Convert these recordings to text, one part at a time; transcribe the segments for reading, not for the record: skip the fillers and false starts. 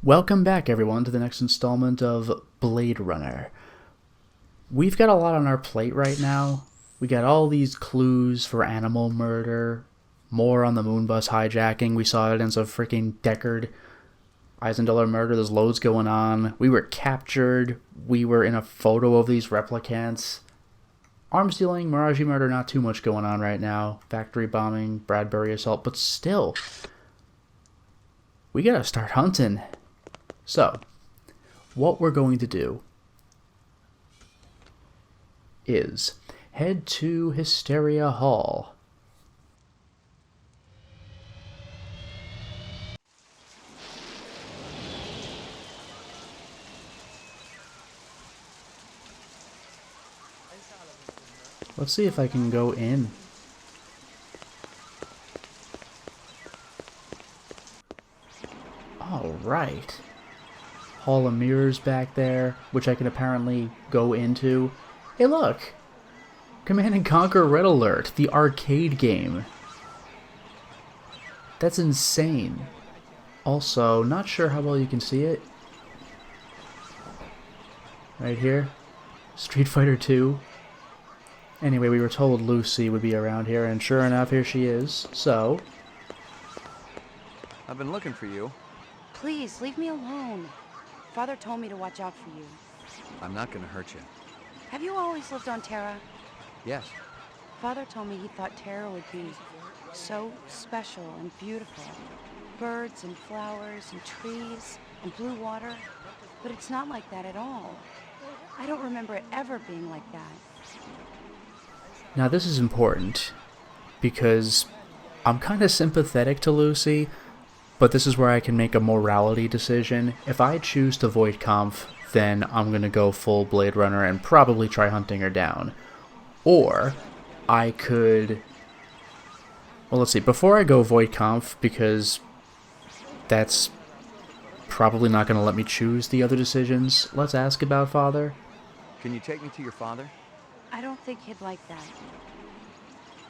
Welcome back, everyone, to the next installment of Blade Runner. We've got a lot on our plate right now. We got all these clues for animal murder, more on the moonbus hijacking. We saw evidence of freaking Deckard Eisendeller murder. There's loads going on. We were captured. We were in a photo of these replicants. Arms dealing, Mirage murder, not too much going on right now. Factory bombing, Bradbury assault, but still, we gotta start hunting. So, what we're going to do is head to Hysteria Hall. Let's see if I can go in. All right. Hall of Mirrors back there, which I can apparently go into. Hey, look! Command & Conquer Red Alert, the arcade game. That's insane. Also, not sure how well you can see it. Right here. Street Fighter 2. Anyway, we were told Lucy would be around here, and sure enough, here she is. So, I've been looking for you. Please, leave me alone. Father told me to watch out for you. I'm not gonna hurt you. Have you always lived on Terra? Yes. Father told me he thought Terra would be so special and beautiful. Birds and flowers and trees and blue water. But it's not like that at all. I don't remember it ever being like that. now this is important, because I'm kind of sympathetic to Lucy, but this is where I can make a morality decision. If I choose to void conf, then I'm going to go full Blade Runner and probably try hunting her down. Or I could... Well, let's see. Before I go void conf, because that's probably not going to let me choose the other decisions, let's ask about Father. Can you take me to your father? I don't think he'd like that.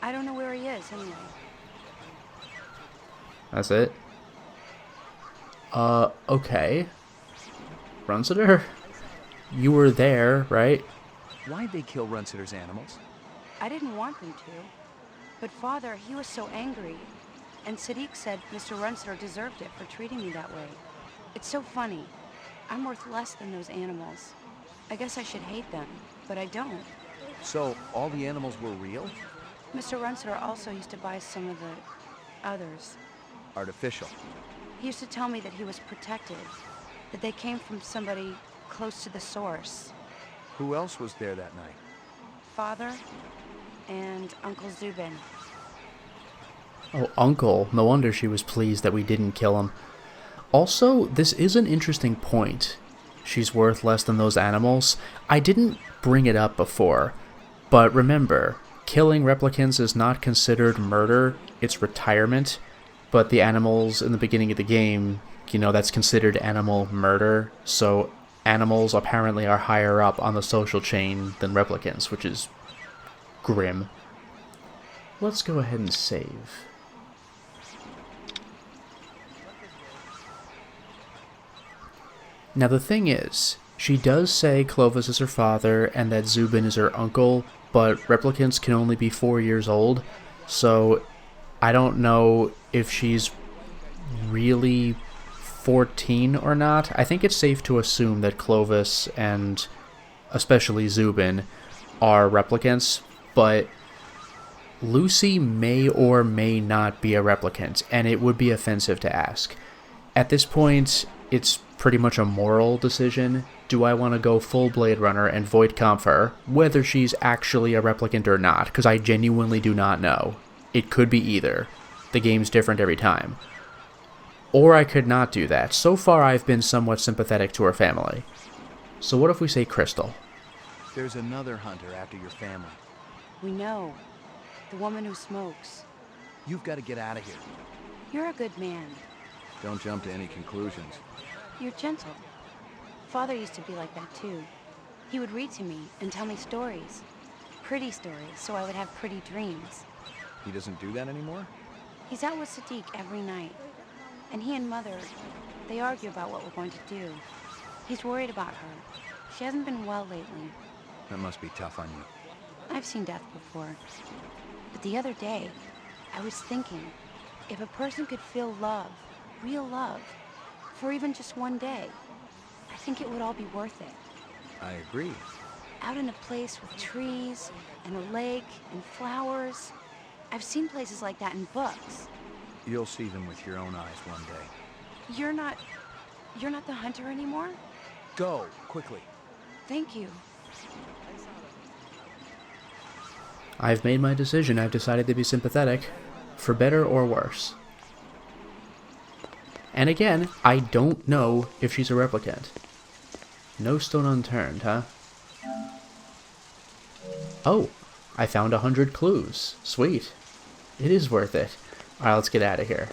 I don't know where he is, anyway. That's it? Okay. Runciter? You were there, right? Why'd they kill Runciter's animals? I didn't want them to. But Father, he was so angry. And Sadiq said Mr. Runciter deserved it for treating me that way. It's so funny. I'm worth less than those animals. I guess I should hate them, but I don't. So, all the animals were real? Mr. Runciter also used to buy some of the others. Artificial. He used to tell me that he was protected, that they came from somebody close to the source. Who else was there that night? Father and Uncle Zubin. Oh, Uncle. No wonder she was pleased that we didn't kill him. Also, this is an interesting point. She's worth less than those animals. I didn't bring it up before, but remember, killing replicants is not considered murder, it's retirement. But the animals in the beginning of the game, that's considered animal murder. So animals apparently are higher up on the social chain than replicants, which is grim. Let's go ahead and save. Now the thing is, she does say Clovis is her father and that Zubin is her uncle, but replicants can only be 4 years old, so I don't know if she's really 14 or not. I think it's safe to assume that Clovis and especially Zubin are replicants, but Lucy may or may not be a replicant, and it would be offensive to ask. At this point, it's pretty much a moral decision. Do I want to go full Blade Runner and void conf her, whether she's actually a replicant or not? Because I genuinely do not know. It could be either. The game's different every time. Or I could not do that. So far, I've been somewhat sympathetic to her family. So what if we say Crystal? There's another hunter after your family. We know. The woman who smokes. You've got to get out of here. You're a good man. Don't jump to any conclusions. You're gentle. Father used to be like that too. He would read to me and tell me stories. Pretty stories, so I would have pretty dreams. He doesn't do that anymore? He's out with Sadiq every night. And he and Mother, They argue about what we're going to do. He's worried about her. She hasn't been well lately. That must be tough on you. I've seen death before. But the other day, I was thinking, if a person could feel love, real love, for even just one day, I think it would all be worth it. I agree. Out in a place with trees and a lake and flowers. I've seen places like that in books. You'll see them with your own eyes one day. You're not the hunter anymore? Go, quickly. Thank you. I've made my decision. I've decided to be sympathetic, for better or worse. And again, I don't know if she's a replicant. No stone unturned, huh? Oh, I found 100 clues. Sweet. It is worth it. Alright, let's get out of here.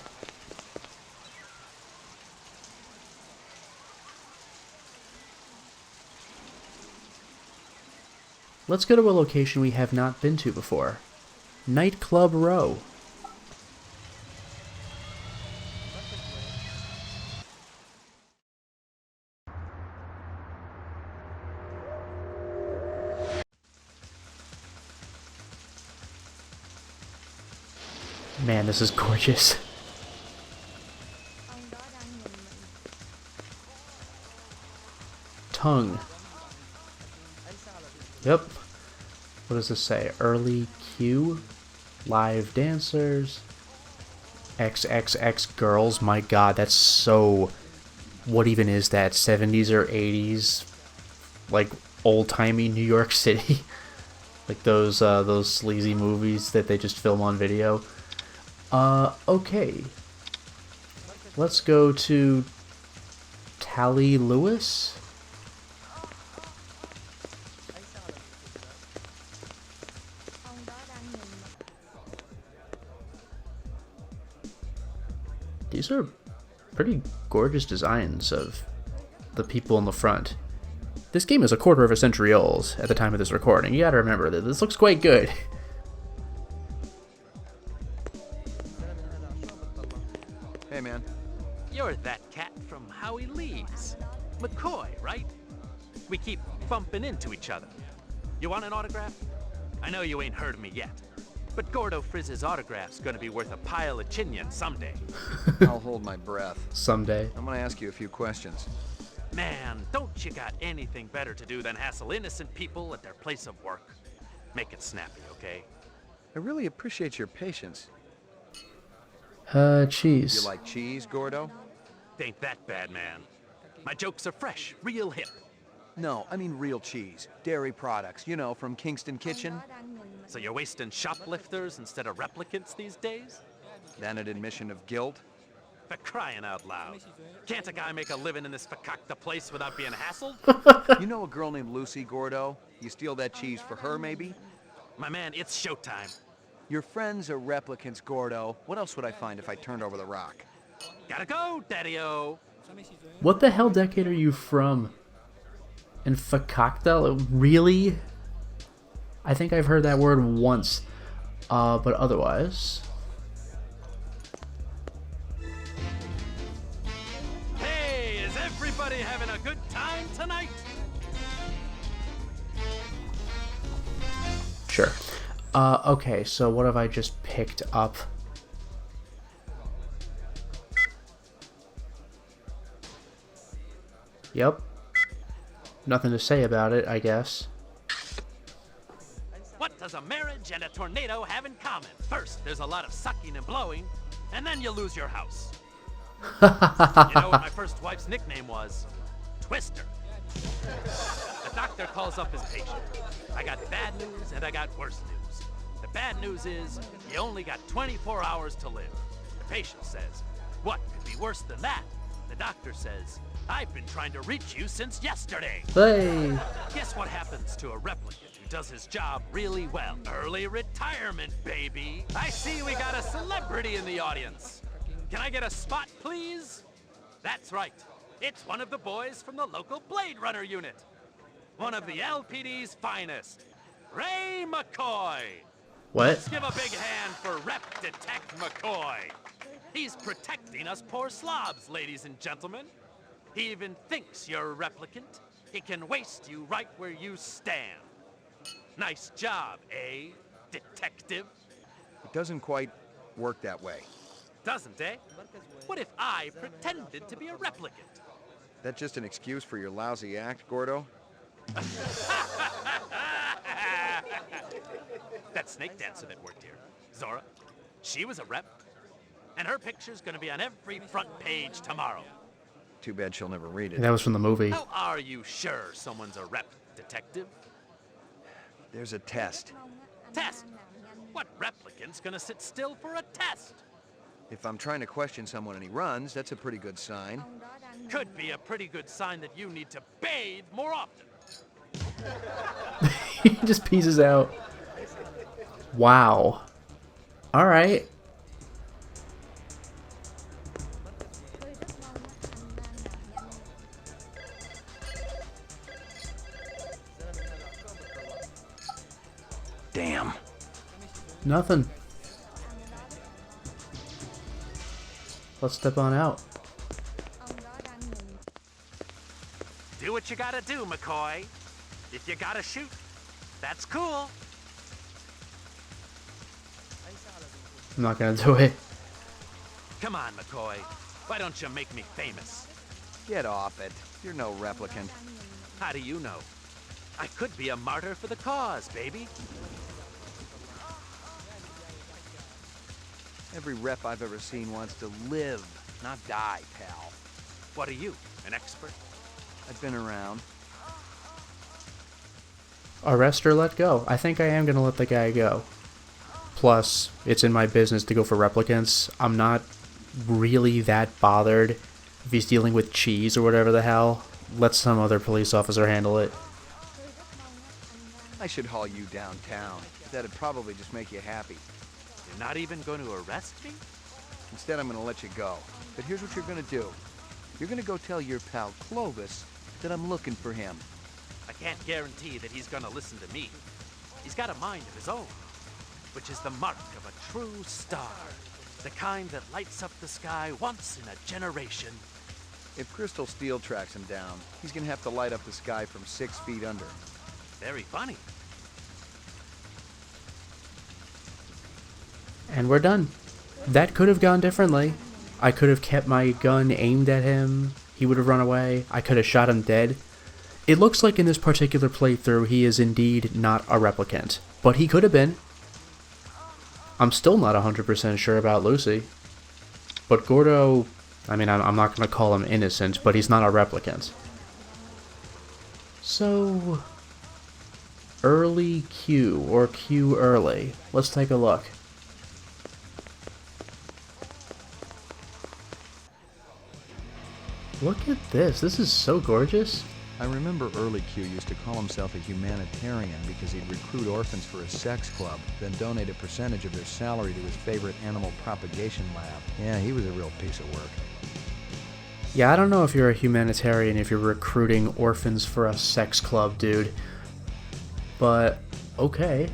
Let's go to a location we have not been to before. Nightclub Row. Man, this is gorgeous. Tongue. Yep. What does this say? Early Q? Live dancers? XXX girls? My god, that's so... What even is that? 70s or 80s? Like, old-timey New York City? Like those sleazy movies that they just film on video? Okay. Let's go to Tally Lewis? These are pretty gorgeous designs of the people in the front. This game is a quarter of a century old at the time of this recording. You gotta remember that this looks quite good. Hey, man. You're that cat from Howie Leaves. McCoy, right? We keep bumping into each other. You want an autograph? I know you ain't heard of me yet, but Gordo Frizz's autograph's gonna be worth a pile of chinion someday. I'll hold my breath. Someday. I'm gonna ask you a few questions. Man, don't you got anything better to do than hassle innocent people at their place of work? Make it snappy, okay? I really appreciate your patience. Cheese. You like cheese, Gordo? Ain't that bad, man. My jokes are fresh, real hip. No, I mean real cheese. Dairy products, you know, from Kingston Kitchen. So you're wasting shoplifters instead of replicants these days? Then an admission of guilt. For crying out loud. Can't a guy make a living in this fakakta place without being hassled? You know a girl named Lucy, Gordo? You steal that cheese for her, maybe? My man, it's showtime. Your friends are replicants, Gordo. What else would I find if I turned over the rock? Gotta go, Daddy-o. What the hell decade are you from? In Fakakta? Really? I think I've heard that word once. But otherwise... Hey, is everybody having a good time tonight? Sure. Okay, so what have I just picked up? Yep. Nothing to say about it, I guess. What does a marriage and a tornado have in common? First, there's a lot of sucking and blowing, and then you lose your house. You know what my first wife's nickname was? Twister. The doctor calls up his patient. I got bad news and I got worse news. The bad news is you only got 24 hours to live. The patient says, what could be worse than that? The doctor says, I've been trying to reach you since yesterday. Hey! Guess what happens to a replicant who does his job really well? Early retirement, baby. I see we got a celebrity in the audience. Can I get a spot, please? That's right. It's one of the boys from the local Blade Runner unit. One of the LPD's finest, Ray McCoy. What? Let's give a big hand for Rep Detect McCoy. He's protecting us poor slobs, ladies and gentlemen. He even thinks you're a replicant. He can waste you right where you stand. Nice job, eh, detective? It doesn't quite work that way. Doesn't, eh? What if I pretended to be a replicant? That just an excuse for your lousy act, Gordo? That snake dancer that worked here, Zora, she was a rep. And her picture's gonna be on every front page tomorrow. Too bad she'll never read it. That was from the movie. How are you sure someone's a rep, detective? There's a test. Test? What replicant's gonna sit still for a test? If I'm trying to question someone and he runs, that's a pretty good sign. Could be a pretty good sign that you need to bathe more often. He just pieces out. Wow. Alright. Damn. Nothing. Let's step on out. Do what you gotta do, McCoy. If you gotta shoot, that's cool. I'm not gonna do it. Come on, McCoy. Why don't you make me famous? Get off it. You're no replicant. How do you know? I could be a martyr for the cause, baby. Every rep I've ever seen wants to live, not die, pal. What are you, an expert? I've been around. Arrest or let go. I think I am gonna let the guy go. Plus, it's in my business to go for replicants. I'm not really that bothered if he's dealing with cheese or whatever the hell. Let some other police officer handle it. I should haul you downtown. That'd probably just make you happy. You're not even going to arrest me? Instead, I'm gonna let you go. But here's what you're gonna do. You're gonna go tell your pal Clovis that I'm looking for him. I can't guarantee that he's gonna listen to me. He's got a mind of his own, which is the mark of a true star. The kind that lights up the sky once in a generation. If Crystal Steel tracks him down, he's gonna have to light up the sky from 6 feet under. Very funny. And we're done. That could have gone differently. I could have kept my gun aimed at him. He would have run away. I could have shot him dead. It looks like in this particular playthrough he is indeed not a replicant. But he could have been. I'm still not 100% sure about Lucy. But Gordo, I mean, I'm not going to call him innocent, but he's not a replicant. So, early Q, or Q early. Let's take a look. Look at this. This is so gorgeous. I remember early Q used to call himself a humanitarian because he'd recruit orphans for his sex club, then donate a percentage of their salary to his favorite animal propagation lab. Yeah, he was a real piece of work. Yeah, I don't know if you're a humanitarian if you're recruiting orphans for a sex club, dude. But, okay.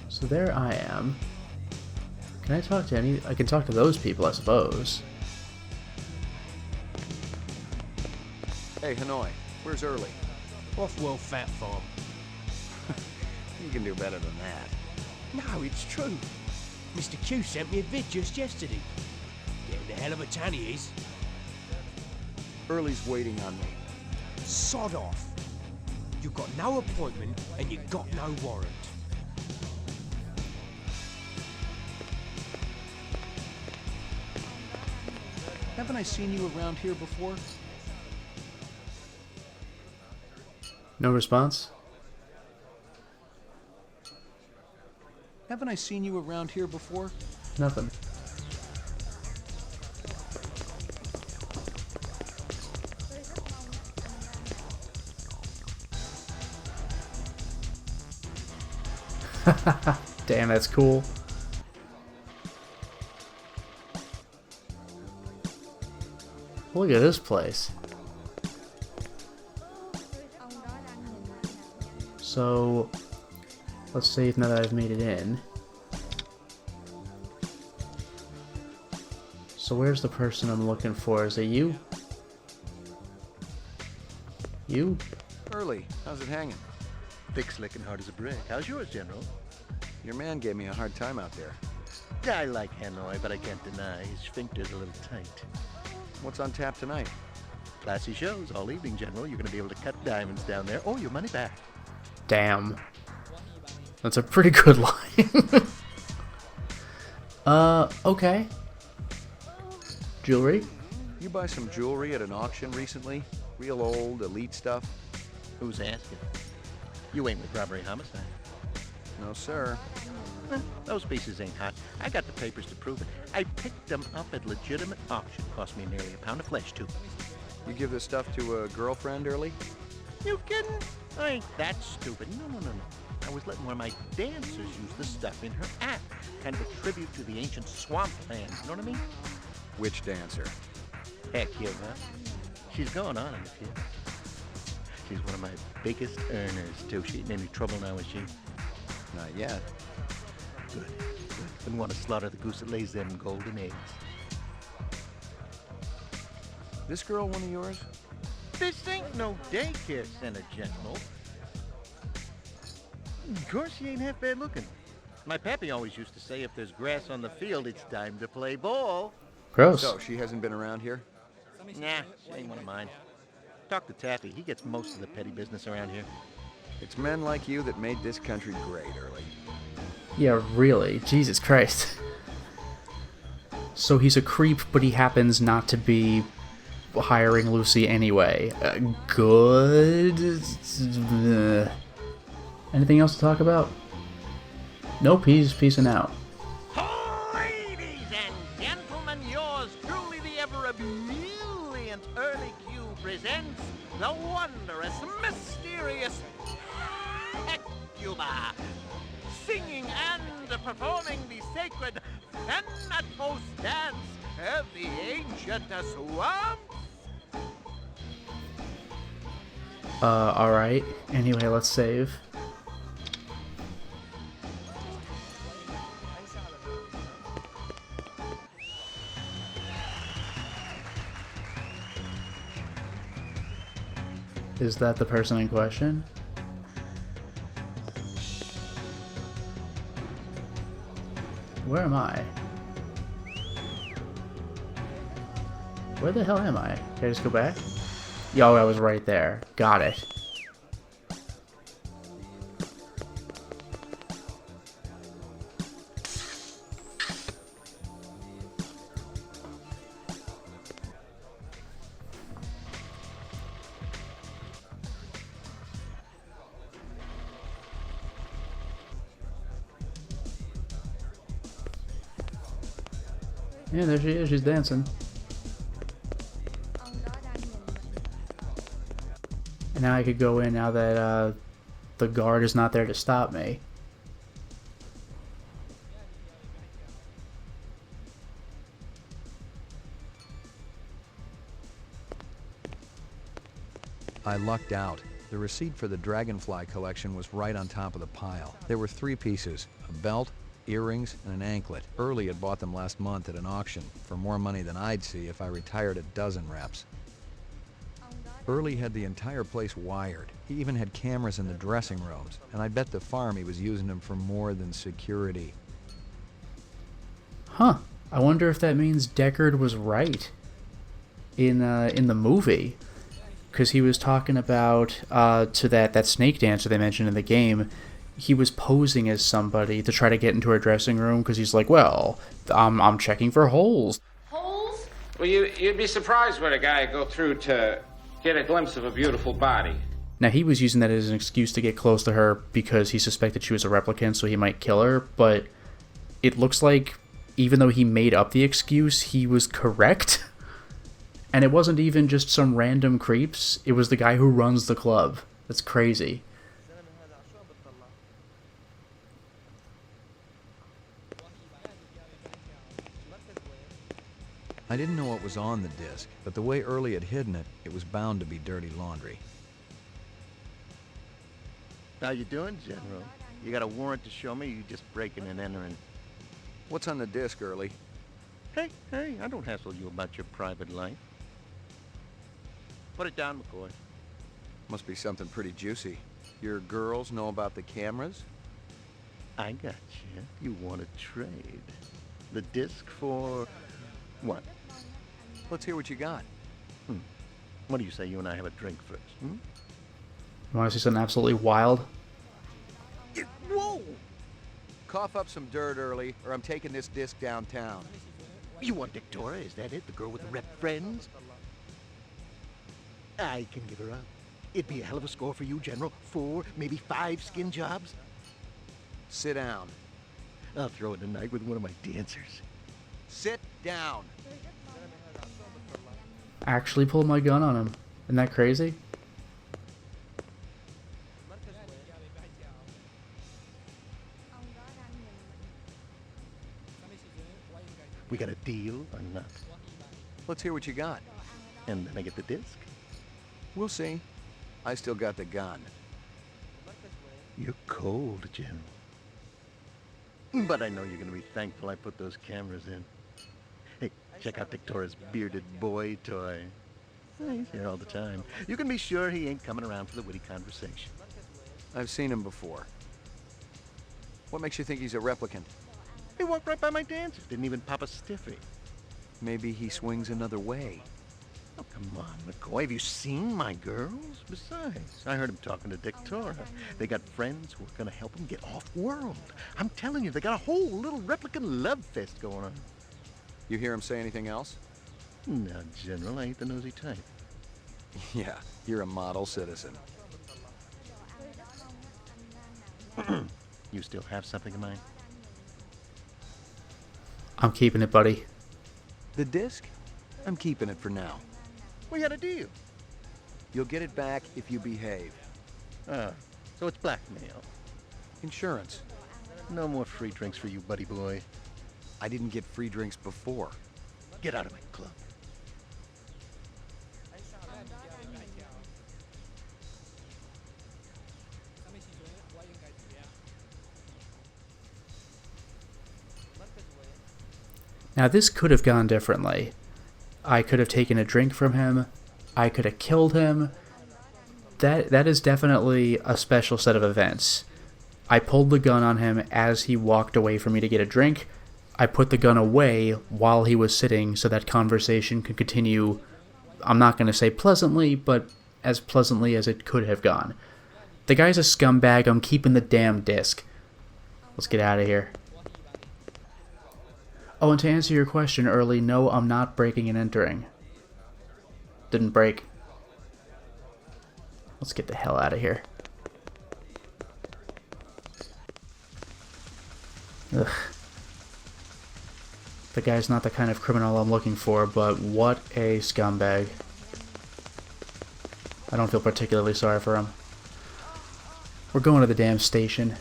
So there I am. Can I talk to any... I can talk to those people, I suppose. Hey, Hanoi, where's Early? Off-world fat farm. You can do better than that. No, it's true. Mr. Q sent me a vid just yesterday. Getting a hell of a tan he is. Early's waiting on me. Sod off. You got no appointment and you got no warrant. Haven't I seen you around here before? No response? Haven't I seen you around here before? Nothing. Damn, that's cool. Look at this place. So, let's save now that I've made it in. So where's the person I'm looking for? Is it you? You? Early, how's it hanging? Thick, slick, and hard as a brick. How's yours, General? Your man gave me a hard time out there. Yeah, I like Hanoi, but I can't deny his sphincter's a little tight. What's on tap tonight? Classy shows all evening, General. You're going to be able to cut diamonds down there or your money back. Damn. That's a pretty good line. Okay. Jewelry? You buy some jewelry at an auction recently? Real old, elite stuff? Who's asking? You ain't with robbery homicide. No, sir. Those pieces ain't hot. I got the papers to prove it. I picked them up at legitimate auction. Cost me nearly a pound of flesh, too. You give this stuff to a girlfriend early? You kidding? I ain't that stupid. No. I was letting one of my dancers use the stuff in her act. Kind of a tribute to the ancient swamp lands, you know what I mean? Which dancer? Heck yeah, huh? She's going on in a few. She's one of my biggest earners, too. She ain't in any trouble now, is she? Not yet. Good. Wouldn't want to slaughter the goose that lays them golden eggs. This girl one of yours? This ain't no daycare center, General. Of course she ain't half bad looking. My pappy always used to say if there's grass on the field, it's time to play ball. Gross. So, she hasn't been around here? Nah, she ain't one of mine. Talk to Taffy. He gets most of the petty business around here. It's men like you that made this country great, Early. Yeah, really. Jesus Christ. So he's a creep, but he happens not to be hiring Lucy anyway. Good. Anything else to talk about? Nope, he's peacing out. Ladies and gentlemen, yours truly the ever brilliant Early Q presents the wondrous, mysterious Hecuba, singing and performing the sacred Thanatos dance of the ancient swamp. Alright. Anyway, let's save. Is that the person in question? Where am I? Where the hell am I? Can I just go back? Yo, I was right there. Got it. Yeah, there she is. She's dancing. And now I could go in now that the guard is not there to stop me. I lucked out. The receipt for the Dragonfly collection was right on top of the pile. There were 3 pieces, a belt, earrings, and an anklet. Early had bought them last month at an auction for more money than I'd see if I retired a dozen reps. Early had the entire place wired. He even had cameras in the dressing rooms, and I bet the farm he was using them for more than security. Huh. I wonder if that means Deckard was right in the movie. Because he was talking about, to that snake dancer they mentioned in the game, he was posing as somebody to try to get into her dressing room because he's like, well, I'm checking for holes. Holes? Well, you'd be surprised what a guy would go through to get a glimpse of a beautiful body. Now, he was using that as an excuse to get close to her because he suspected she was a replicant, so he might kill her, but it looks like, even though he made up the excuse, he was correct. And it wasn't even just some random creeps, it was the guy who runs the club. That's crazy. I didn't know what was on the disc, but the way Early had hidden it, it was bound to be dirty laundry. How you doing, General? You got a warrant to show me, or you just breaking and entering? What's on the disc, Early? Hey, I don't hassle you about your private life. Put it down, McCoy. Must be something pretty juicy. Your girls know about the cameras? I got you. You want to trade. The disc for... what? Let's hear what you got. What do you say you and I have a drink first, You want to see something absolutely wild? Whoa! Cough up some dirt early, or I'm taking this disc downtown. You want Victoria? Is that it? The girl with the rep friends? I can give her up. It'd be a hell of a score for you, General. 4, maybe 5 skin jobs. Sit down. I'll throw it tonight with one of my dancers. Sit down. Actually pulled my gun on him. Isn't that crazy? We got a deal or not? Let's hear what you got. And then I get the disc? We'll see. I still got the gun. You're cold, General. But I know you're gonna be thankful I put those cameras in. Hey, check out Victoria's bearded boy toy. He's here all the time. You can be sure he ain't coming around for the witty conversation. I've seen him before. What makes you think he's a replicant? He walked right by my dancers. Didn't even pop a stiffy. Maybe he swings another way. Oh, come on, McCoy. Have you seen my girls? Besides, I heard him talking to Victoria. They got friends who are going to help them get off-world. I'm telling you, they got a whole little replicant love fest going on. You hear him say anything else? No, General, I ain't the nosy type. Yeah, you're a model citizen. You still have something in mind? I'm keeping it, buddy. The disc? I'm keeping it for now. We had a deal. You'll get it back if you behave. So it's blackmail. Insurance. No more free drinks for you, buddy boy. I didn't get free drinks before. Get out of my club. Now this could have gone differently. I could have taken a drink from him. I could have killed him. That is definitely a special set of events. I pulled the gun on him as he walked away from me to get a drink. I put the gun away while he was sitting so that conversation could continue, I'm not going to say pleasantly, but as pleasantly as it could have gone. The guy's a scumbag. I'm keeping the damn disc. Let's get out of here. Oh, and to answer your question early, no, I'm not breaking and entering. Didn't break. Let's get the hell out of here. Ugh. The guy's not the kind of criminal I'm looking for, but what a scumbag. I don't feel particularly sorry for him. We're going to the damn station.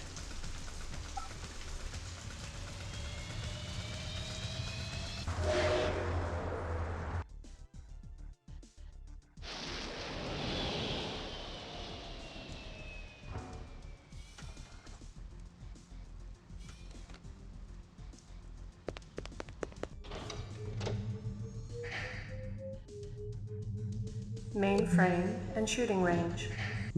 Mainframe and shooting range.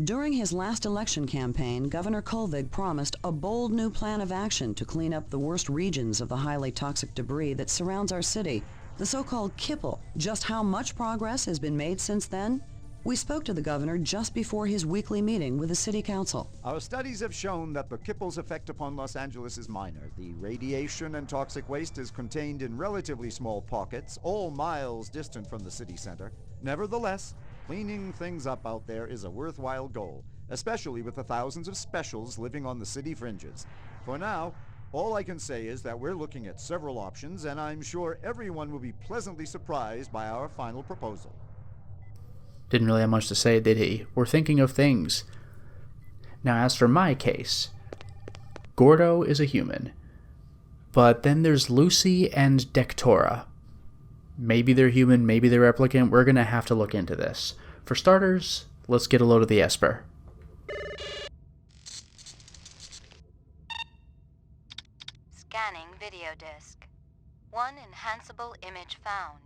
During his last election campaign, Governor Kolvig promised a bold new plan of action to clean up the worst regions of the highly toxic debris that surrounds our city, the so-called kipple. Just how much progress has been made since then? We spoke to the governor just before his weekly meeting with the city council. Our studies have shown that the kipple's effect upon Los Angeles is minor. The radiation and toxic waste is contained in relatively small pockets, all miles distant from the city center. Nevertheless, cleaning things up out there is a worthwhile goal, especially with the thousands of specials living on the city fringes. For now, all I can say is that we're looking at several options, and I'm sure everyone will be pleasantly surprised by our final proposal. Didn't really have much to say, did he? We're thinking of things. Now, as for my case, Gordo is a human. But then there's Lucy and Dectora. Maybe they're human, maybe they're replicant. We're going to have to look into this. For starters, let's get a load of the Esper. Scanning video disc. One enhanceable image found.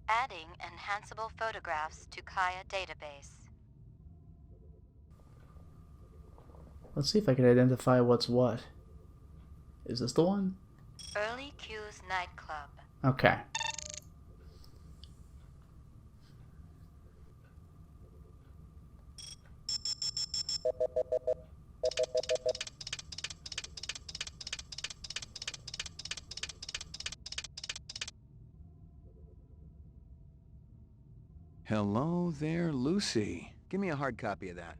Adding enhanceable photographs to Kaya database. Let's see if I can identify what's what. Is this the one? Early Q's nightclub. Okay. Hello there, Lucy. Give me a hard copy of that.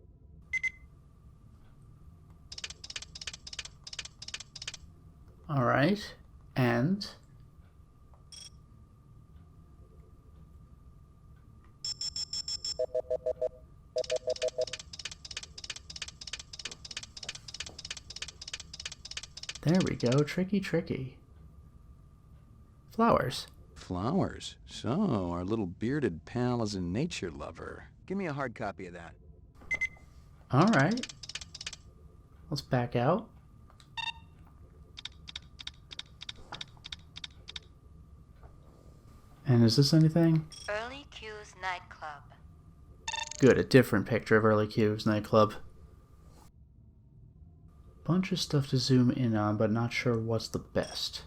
Alright. And... there we go. Tricky, tricky. Flowers. Flowers? So, our little bearded pal is a nature lover. Give me a hard copy of that. Alright. Let's back out. And is this anything? Early Q's nightclub. Good, a different picture of Early Q's nightclub. Bunch of stuff to zoom in on, but not sure what's the best.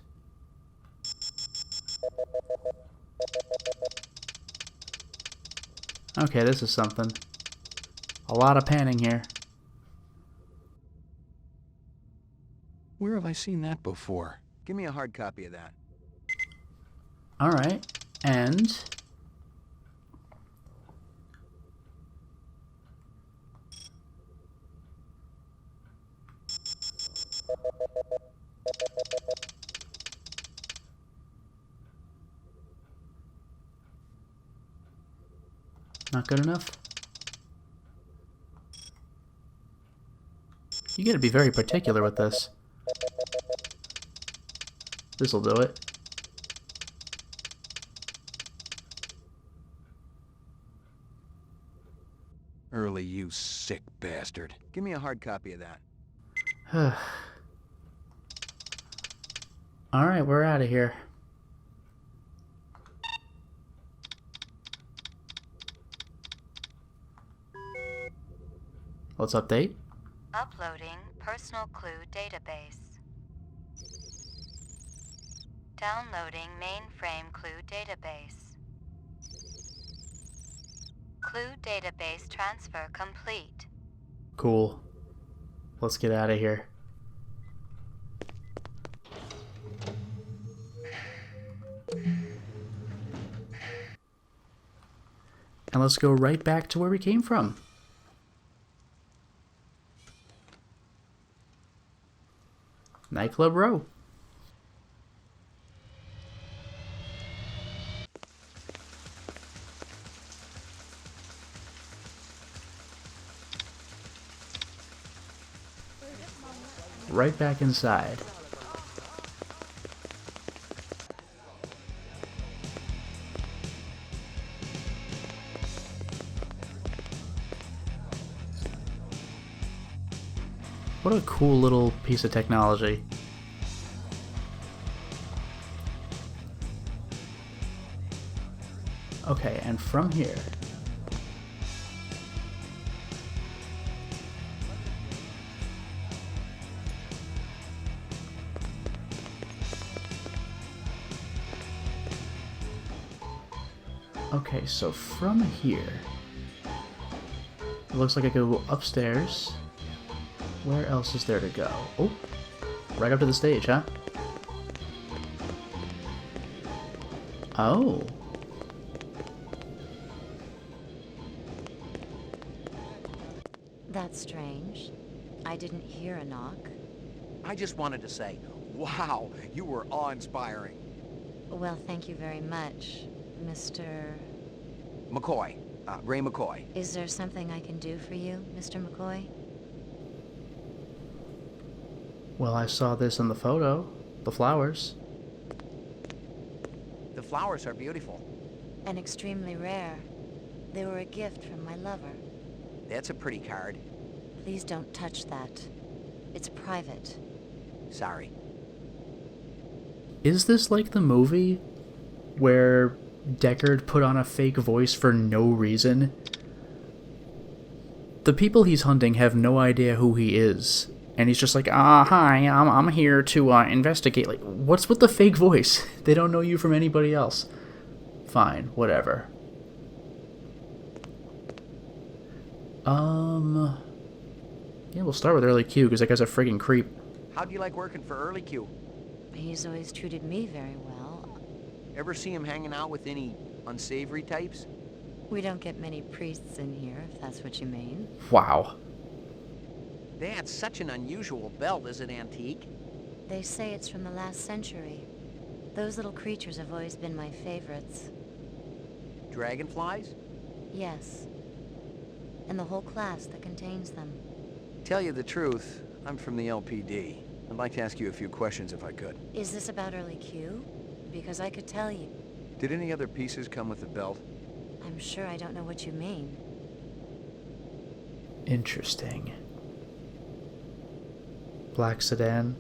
Okay, this is something. A lot of panning here. Where have I seen that before? Give me a hard copy of that. Alright, and... not good enough? You gotta be very particular with this. This'll do it. Early, you sick bastard. Give me a hard copy of that. Alright, we're out of here. Let's update. Uploading personal clue database. Downloading mainframe clue database. Clue database transfer complete. Cool. Let's get out of here. And let's go right back to where we came from. Nightclub Row. Right back inside. What a cool little piece of technology. Okay, and from here... okay, so from here... it looks like I could go upstairs. Where else is there to go? Oh, right up to the stage, huh? Oh. That's strange. I didn't hear a knock. I just wanted to say, wow, you were awe-inspiring. Well, thank you very much, Mr. McCoy. Ray McCoy. Is there something I can do for you, Mr. McCoy? Well, I saw this in the photo. The flowers. The flowers are beautiful. And extremely rare. They were a gift from my lover. That's a pretty card. Please don't touch that. It's private. Sorry. Is this like the movie where Deckard put on a fake voice for no reason? The people he's hunting have no idea who he is, and he's just like, hi, I'm here to investigate. Like, what's with the fake voice? They don't know you from anybody else. Fine, whatever. Yeah, we'll start with Early Q, because that guy's a friggin' creep. How'd you like working for Early Q? He's always treated me very well. Ever see him hanging out with any unsavory types? We don't get many priests in here, if that's what you mean. Wow. They had such an unusual belt. Is it antique? They say it's from the last century. Those little creatures have always been my favorites. Dragonflies? Yes. And the whole class that contains them. Tell you the truth, I'm from the LPD. I'd like to ask you a few questions if I could. Is this about Early Q? Because I could tell you. Did any other pieces come with the belt? I'm sure I don't know what you mean. Interesting. Black sedan.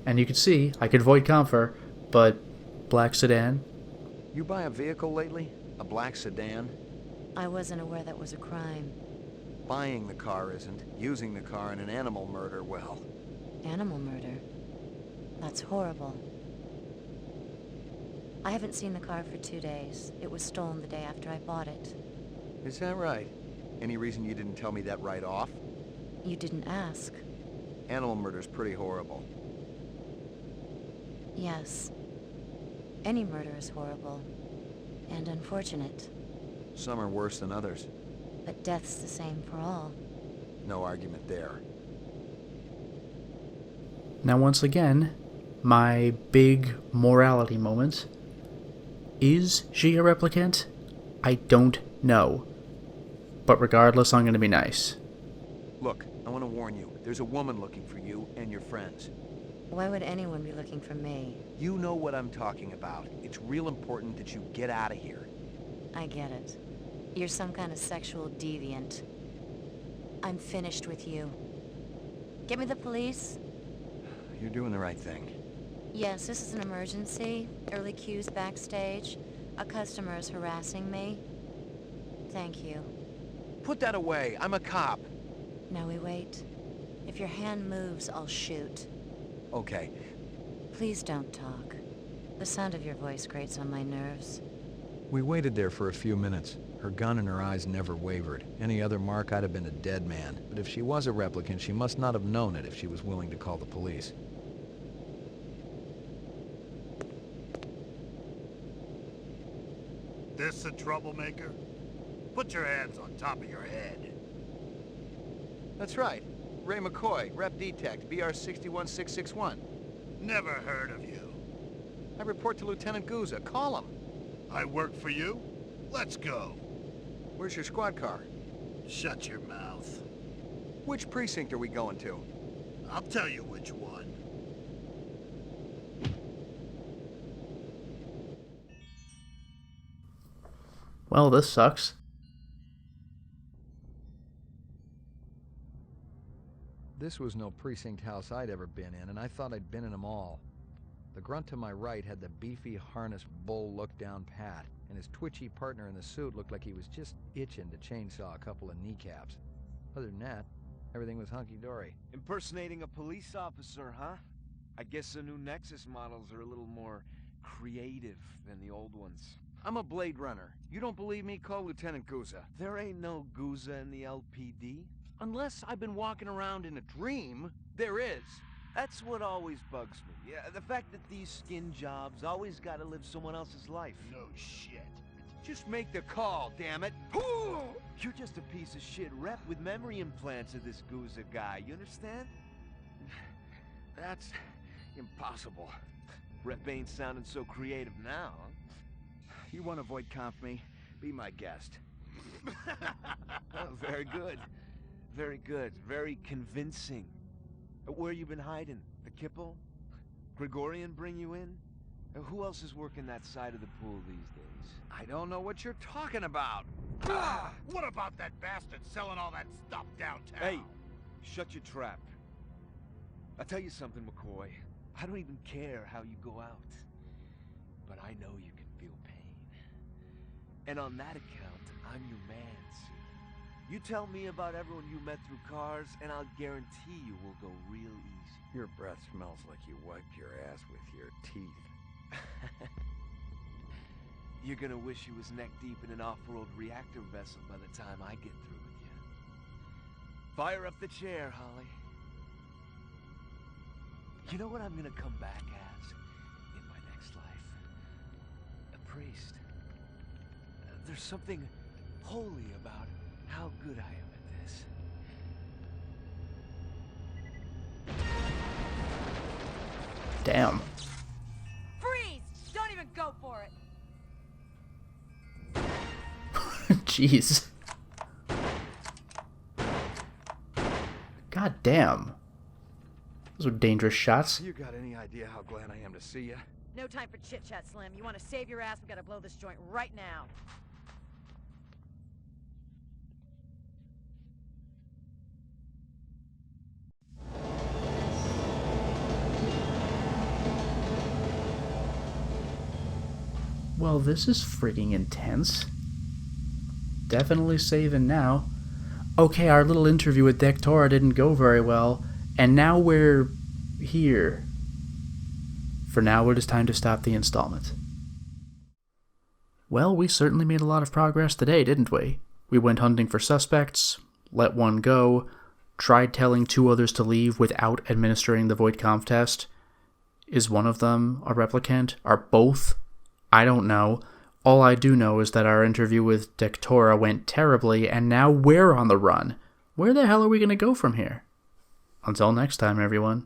And you can see, I could void comfort, but black sedan. You buy a vehicle lately? A black sedan? I wasn't aware that was a crime. Buying the car isn't. Using the car in an animal murder, well. Animal murder? That's horrible. I haven't seen the car for 2 days. It was stolen the day after I bought it. Is that right? Any reason you didn't tell me that right off? You didn't ask. Animal murder's pretty horrible. Yes. Any murder is horrible. And unfortunate. Some are worse than others. But death's the same for all. No argument there. Now once again, my big morality moment. Is she a replicant? I don't know. But regardless, I'm going to be nice. Look, I want to warn you. There's a woman looking for you and your friends. Why would anyone be looking for me? You know what I'm talking about. It's real important that you get out of here. I get it. You're some kind of sexual deviant. I'm finished with you. Get me the police? You're doing the right thing. Yes, this is an emergency. Early Q's backstage. A customer is harassing me. Thank you. Put that away. I'm a cop. Now we wait. If your hand moves, I'll shoot. Okay. Please don't talk. The sound of your voice grates on my nerves. We waited there for a few minutes. Her gun in her eyes never wavered. Any other mark, I'd have been a dead man. But if she was a replicant, she must not have known it if she was willing to call the police. This a troublemaker? Put your hands on top of your head. That's right. Ray McCoy, Rep Detect, BR 61661. Never heard of you. I report to Lieutenant Gouza. Call him. I work for you? Let's go. Where's your squad car? Shut your mouth. Which precinct are we going to? I'll tell you which one. Well, this sucks. This was no precinct house I'd ever been in, and I thought I'd been in them all. The grunt to my right had the beefy harness bull look down pat, and his twitchy partner in the suit looked like he was just itching to chainsaw a couple of kneecaps. Other than that, everything was hunky-dory. Impersonating a police officer, huh? I guess the new Nexus models are a little more creative than the old ones. I'm a Blade Runner. You don't believe me? Call Lieutenant Gouza. There ain't no Gouza in the LPD. Unless I've been walking around in a dream, there is. That's what always bugs me. Yeah, the fact that these skin jobs always gotta live someone else's life. No shit. Just make the call, damn it. You're just a piece of shit rep with memory implants of this Gouza guy, you understand? That's impossible. Rep ain't sounding so creative now, huh? You want to void comp me? Be my guest. Oh, very good. Very good. Very convincing. Where you been hiding? The Kipple? Gregorian bring you in? Who else is working that side of the pool these days? I don't know what you're talking about. What about that bastard selling all that stuff downtown? Hey, shut your trap. I'll tell you something, McCoy. I don't even care how you go out. But I know you can feel pain. And on that account, I'm your man, Sue. You tell me about everyone you met through cars, and I'll guarantee you will go real easy. Your breath smells like you wiped your ass with your teeth. You're gonna wish you was neck-deep in an off-road reactor vessel by the time I get through with you. Fire up the chair, Holly. You know what I'm gonna come back as in my next life? A priest. There's something holy about how good I am at this. Damn. Freeze! Don't even go for it! Jeez. God damn. Those were dangerous shots. You got any idea how glad I am to see you? No time for chit-chat, Slim. You want to save your ass? We gotta blow this joint right now. Well, this is freaking intense. Definitely saving now. Okay, our little interview with Dectora didn't go very well, and now we're here. For now, it is time to stop the installment. Well, we certainly made a lot of progress today, didn't we? We went hunting for suspects, let one go, tried telling 2 others to leave without administering the Void Conf test. Is one of them a replicant? Are both? I don't know. All I do know is that our interview with Dectora went terribly, and now we're on the run. Where the hell are we going to go from here? Until next time, everyone.